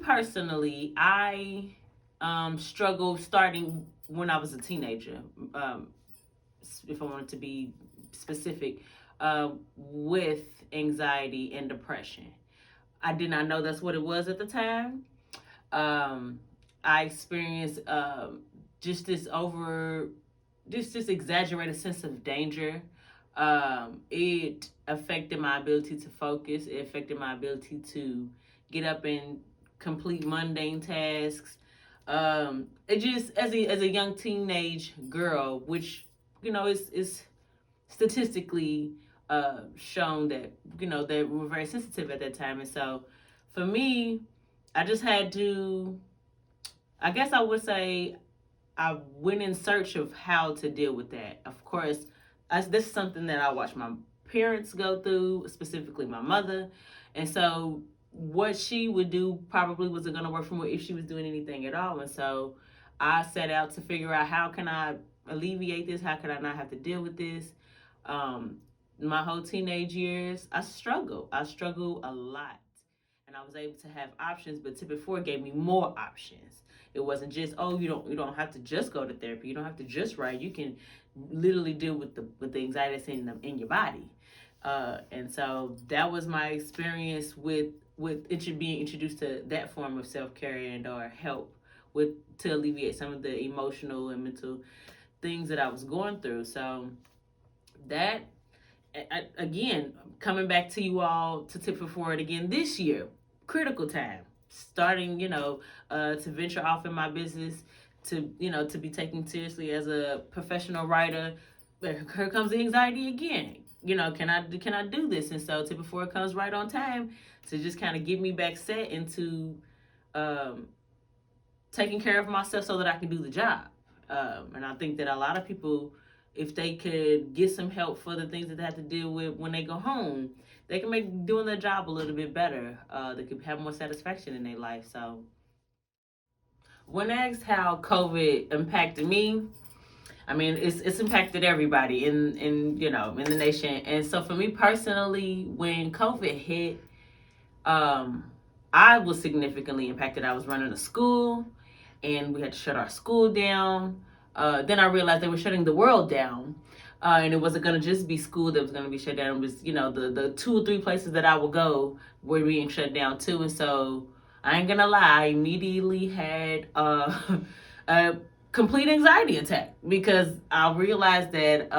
personally, I struggled starting when I was a teenager. If I wanted to be specific, with anxiety and depression. I did not know that's what it was at the time. Um, I experienced just this over, just this exaggerated sense of danger. It affected my ability to focus. It affected my ability to get up and complete mundane tasks. It just as a young teenage girl, which is statistically shown that that we were very sensitive at that time, and so for me, I just had to. I guess I would say I went in search of how to deal with that. Of course, this is something that I watched my parents go through, specifically my mother, and so what she would do probably wasn't going to work for me if she was doing anything at all. And so I set out to figure out how can I alleviate this? How can I not have to deal with this? My whole teenage years, I struggled. I struggled a lot. And I was able to have options, but Tip It Forward gave me more options. It wasn't just, oh, you don't have to just go to therapy. You don't have to just write. You can literally deal with the anxiety that's in your body. And so that was my experience with being introduced to that form of self-care and or help with to alleviate some of the emotional and mental things that I was going through. So that, again, coming back to you all to Tip It Forward again this year, critical time, starting, to venture off in my business, to be taken seriously as a professional writer. Here comes the anxiety again. Can I do this? And so Tip It Forward comes right on time to just kind of get me back set into taking care of myself so that I can do the job. And I think that a lot of people, if they could get some help for the things that they have to deal with when they go home, they can make doing their job a little bit better. They could have more satisfaction in their life. So when asked how COVID impacted me, I mean, it's impacted everybody in the nation. And so for me personally, when COVID hit, I was significantly impacted. I was running a school, and we had to shut our school down. Then I realized they were shutting the world down. And it wasn't going to just be school that was going to be shut down. It was, the 2 or 3 places that I would go were being shut down too. And so I ain't going to lie, I immediately had a complete anxiety attack because I realized that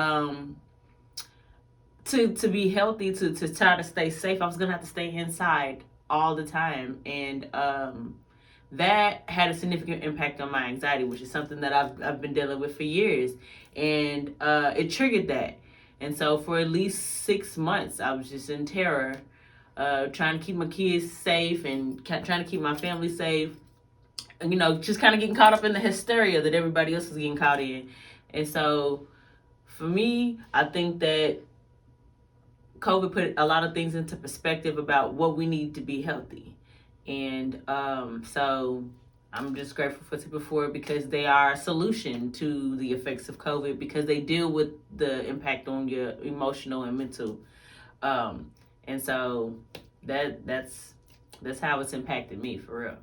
to be healthy, to try to stay safe, I was going to have to stay inside all the time. And that had a significant impact on my anxiety, which is something that I've been dealing with for years. And it triggered that. And so for at least 6 months, I was just in terror, trying to keep my kids safe and trying to keep my family safe. And, just kind of getting caught up in the hysteria that everybody else was getting caught in. And so for me, I think that COVID put a lot of things into perspective about what we need to be healthy. And so I'm just grateful for Tip It Forward because they are a solution to the effects of COVID because they deal with the impact on your emotional and mental. And so that's how it's impacted me for real.